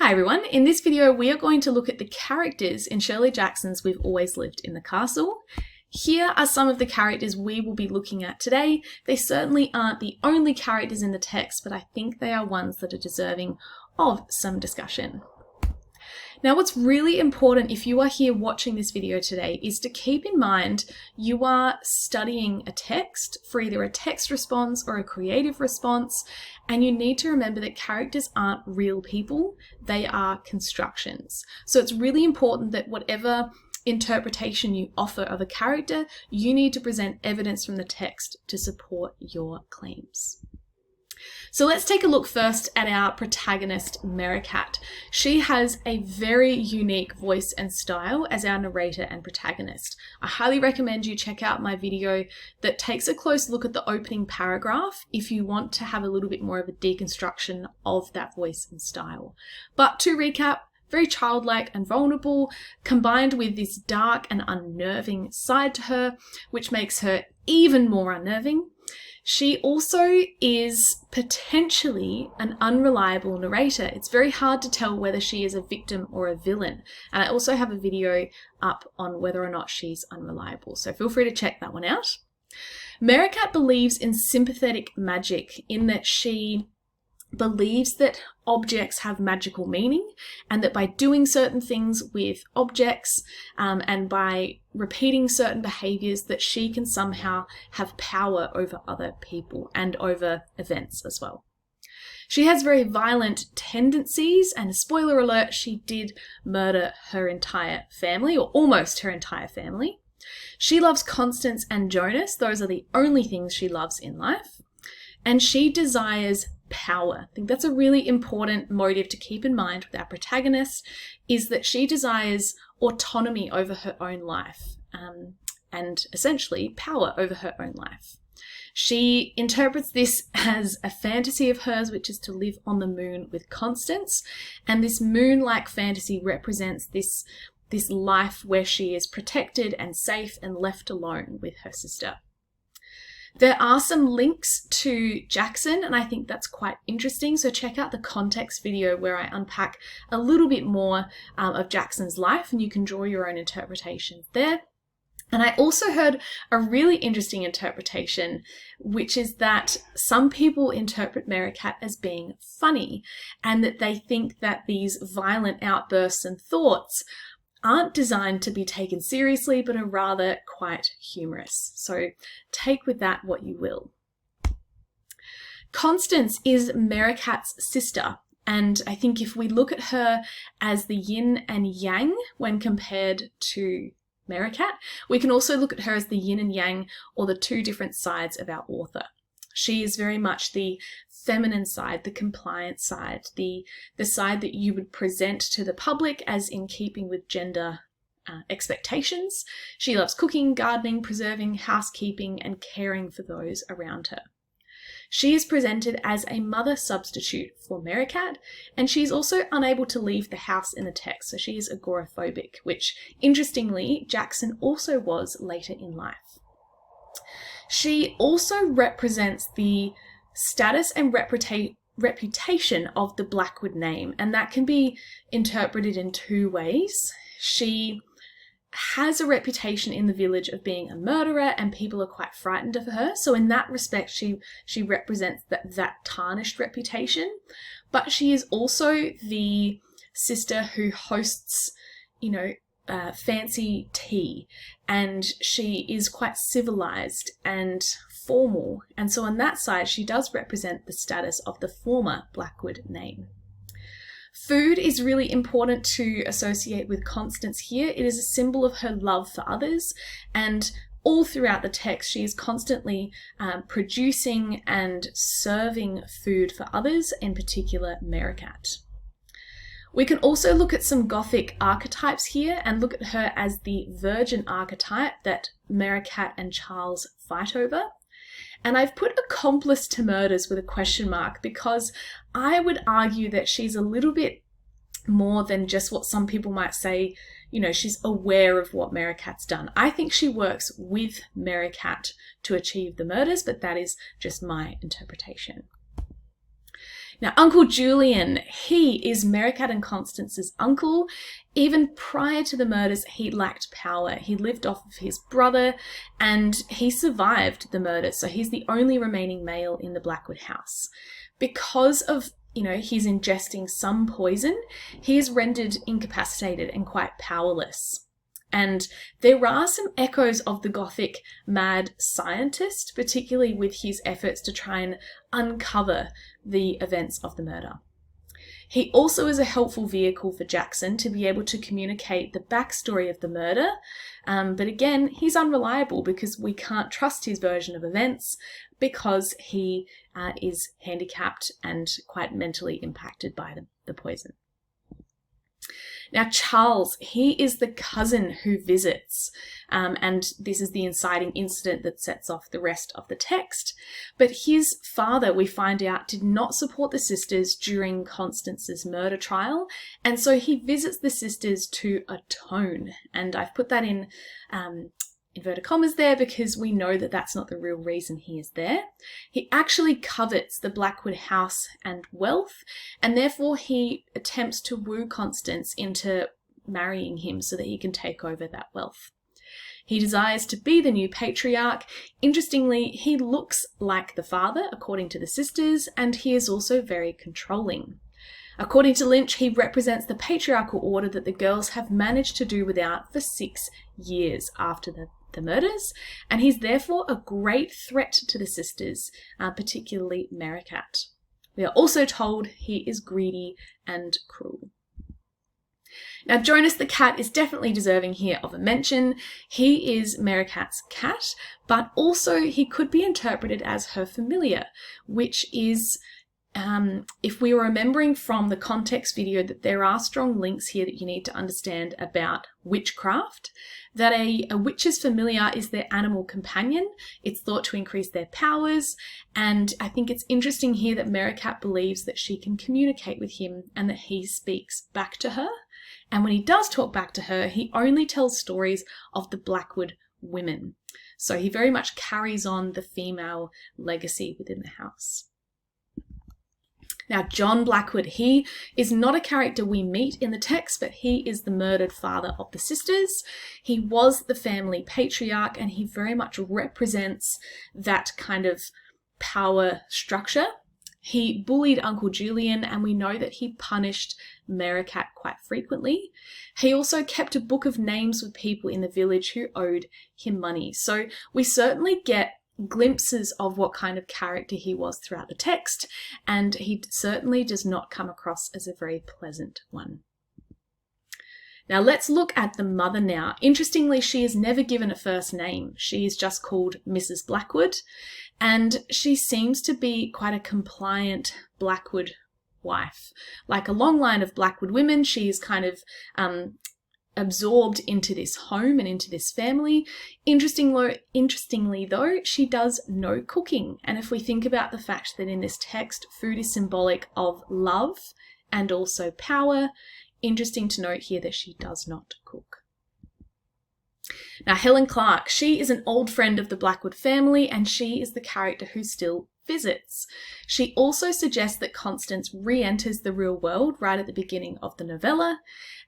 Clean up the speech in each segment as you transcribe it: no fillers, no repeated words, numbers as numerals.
Hi everyone, in this video we are going to look at the characters in Shirley Jackson's We've Always Lived in the Castle. Here are some of the characters we will be looking at today. They certainly aren't the only characters in the text, but I think they are ones that are deserving of some discussion. Now, what's really important if you are here watching this video today is to keep in mind you are studying a text for either a text response or a creative response, and you need to remember that characters aren't real people, they are constructions. So it's really important that whatever interpretation you offer of a character, you need to present evidence from the text to support your claims. So let's take a look first at our protagonist, Merricat. She has a very unique voice and style as our narrator and protagonist. I highly recommend you check out my video that takes a close look at the opening paragraph if you want to have a little bit more of a deconstruction of that voice and style. But to recap, very childlike and vulnerable, combined with this dark and unnerving side to her, which makes her even more unnerving. She also is potentially an unreliable narrator. It's very hard to tell whether she is a victim or a villain. And I also have a video up on whether or not she's unreliable, so feel free to check that one out. Merricat believes in sympathetic magic in that she believes that objects have magical meaning and that by doing certain things with objects and by repeating certain behaviors that she can somehow have power over other people and over events as well. She has very violent tendencies, and spoiler alert, she did murder her entire family, or almost her entire family. She loves Constance and Jonas. Those are the only things she loves in life. And she desires power. I think that's a really important motive to keep in mind with our protagonist, is that she desires autonomy over her own life and essentially power over her own life. She interprets this as a fantasy of hers, which is to live on the moon with Constance, and this moon-like fantasy represents this life where she is protected and safe and left alone with her sister. There are some links to Jackson, and I think that's quite interesting. So check out the context video where I unpack a little bit more of Jackson's life, and you can draw your own interpretations there. And I also heard a really interesting interpretation, which is that some people interpret Merricat as being funny, and that they think that these violent outbursts and thoughts aren't designed to be taken seriously, but are rather quite humorous. So take with that what you will. Constance is Merricat's sister, and I think if we look at her as the yin and yang when compared to Merricat, we can also look at her as the yin and yang, or the two different sides of our author. She is very much the feminine side, the compliant side, the side that you would present to the public as in keeping with gender expectations. She loves cooking, gardening, preserving, housekeeping, and caring for those around her. She is presented as a mother substitute for Merricat, and she is also unable to leave the house in the text, so she is agoraphobic, which, interestingly, Jackson also was later in life. She also represents the status and reputation of the Blackwood name, and that can be interpreted in two ways. She has a reputation in the village of being a murderer, and people are quite frightened of her. So in that respect, she represents that tarnished reputation. But she is also the sister who hosts, fancy tea, and she is quite civilized and formal, and so on that side she does represent the status of the former Blackwood name. Food is really important to associate with Constance here. It is a symbol of her love for others, and all throughout the text she is constantly producing and serving food for others, in particular Merricat. We can also look at some Gothic archetypes here and look at her as the virgin archetype that Merricat and Charles fight over. And I've put accomplice to murders with a question mark because I would argue that she's a little bit more than just what some people might say, she's aware of what Merricat's done. I think she works with Merricat to achieve the murders, but that is just my interpretation. Now, Uncle Julian, he is Merricat and Constance's uncle. Even prior to the murders, he lacked power. He lived off of his brother and he survived the murders. So he's the only remaining male in the Blackwood house. Because of he's ingesting some poison, he is rendered incapacitated and quite powerless. And there are some echoes of the Gothic mad scientist, particularly with his efforts to try and uncover the events of the murder. He also is a helpful vehicle for Jackson to be able to communicate the backstory of the murder. But again, he's unreliable because we can't trust his version of events because he is handicapped and quite mentally impacted by the poison. Now, Charles, he is the cousin who visits, and this is the inciting incident that sets off the rest of the text. But his father, we find out, did not support the sisters during Constance's murder trial, and so he visits the sisters to atone. And I've put that in inverted commas there because we know that that's not the real reason he is there. He actually covets the Blackwood house and wealth, and therefore he attempts to woo Constance into marrying him so that he can take over that wealth. He desires to be the new patriarch. Interestingly, he looks like the father, according to the sisters, and he is also very controlling. According to Lynch, he represents the patriarchal order that the girls have managed to do without for 6 years after the murders, and he's therefore a great threat to the sisters, particularly Merricat. We are also told he is greedy and cruel. Now, Jonas the cat is definitely deserving here of a mention. He is Merricat's cat, but also he could be interpreted as her familiar, which is, if we were remembering from the context video that there are strong links here that you need to understand about witchcraft, that a witch's familiar is their animal companion. It's thought to increase their powers, and I think it's interesting here that Merricat believes that she can communicate with him and that he speaks back to her. And when he does talk back to her, he only tells stories of the Blackwood women. So he very much carries on the female legacy within the house. Now, John Blackwood, he is not a character we meet in the text, but he is the murdered father of the sisters. He was the family patriarch, and he very much represents that kind of power structure. He bullied Uncle Julian, and we know that he punished Merricat quite frequently. He also kept a book of names with people in the village who owed him money. So we certainly get glimpses of what kind of character he was throughout the text, and he certainly does not come across as a very pleasant one. Now let's look at the mother now. Interestingly, she is never given a first name. She is just called Mrs. Blackwood, and she seems to be quite a compliant Blackwood wife. Like a long line of Blackwood women, she is kind of absorbed into this home and into this family. Interestingly though, she does no cooking. And if we think about the fact that in this text, food is symbolic of love and also power, interesting to note here that she does not cook. Now, Helen Clark, she is an old friend of the Blackwood family, and she is the character who still visits. She also suggests that Constance re-enters the real world right at the beginning of the novella,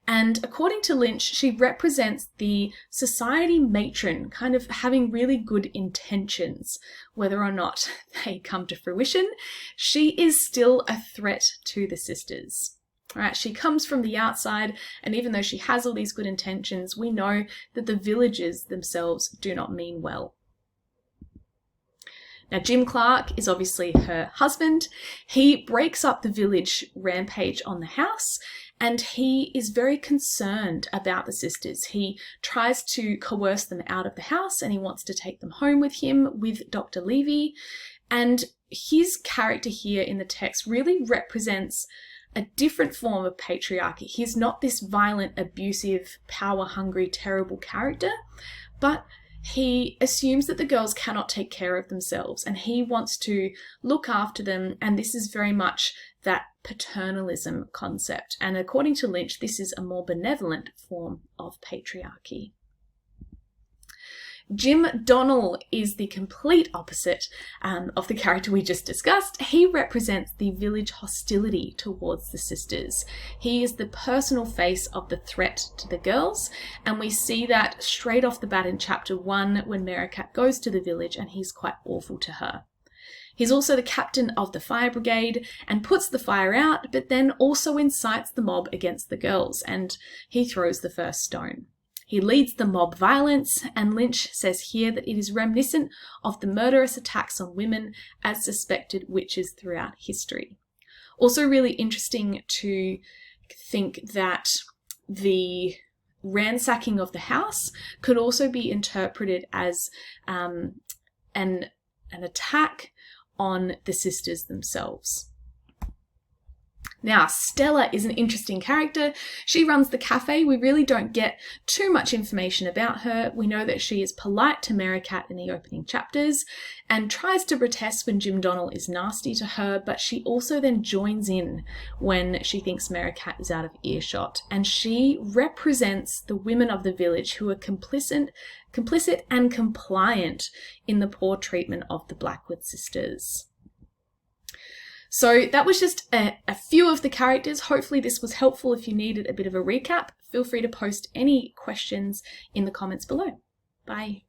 and according to Lynch, she represents the society matron, kind of having really good intentions. Whether or not they come to fruition, she is still a threat to the sisters. Right, she comes from the outside, and even though she has all these good intentions, we know that the villagers themselves do not mean well. Now, Jim Clark is obviously her husband. He breaks up the village rampage on the house, and he is very concerned about the sisters. He tries to coerce them out of the house, and he wants to take them home with him with Dr. Levy. And his character here in the text really represents a different form of patriarchy. He's not this violent, abusive, power-hungry, terrible character, but he assumes that the girls cannot take care of themselves, and he wants to look after them, and this is very much that paternalism concept. And according to Lynch, this is a more benevolent form of patriarchy. Jim Donnell is the complete opposite of the character we just discussed. He represents the village hostility towards the sisters. He is the personal face of the threat to the girls, and we see that straight off the bat in chapter 1 when Merricat goes to the village and he's quite awful to her. He's also the captain of the fire brigade and puts the fire out, but then also incites the mob against the girls, and he throws the first stone. He leads the mob violence, and Lynch says here that it is reminiscent of the murderous attacks on women as suspected witches throughout history. Also really interesting to think that the ransacking of the house could also be interpreted as an attack on the sisters themselves. Now, Stella is an interesting character. She runs the cafe. We really don't get too much information about her. We know that she is polite to Merricat in the opening chapters and tries to protest when Jim Donnell is nasty to her, but she also then joins in when she thinks Merricat is out of earshot. And she represents the women of the village who are complicit and compliant in the poor treatment of the Blackwood sisters. So that was just a few of the characters. Hopefully this was helpful. If you needed a bit of a recap, feel free to post any questions in the comments below. Bye.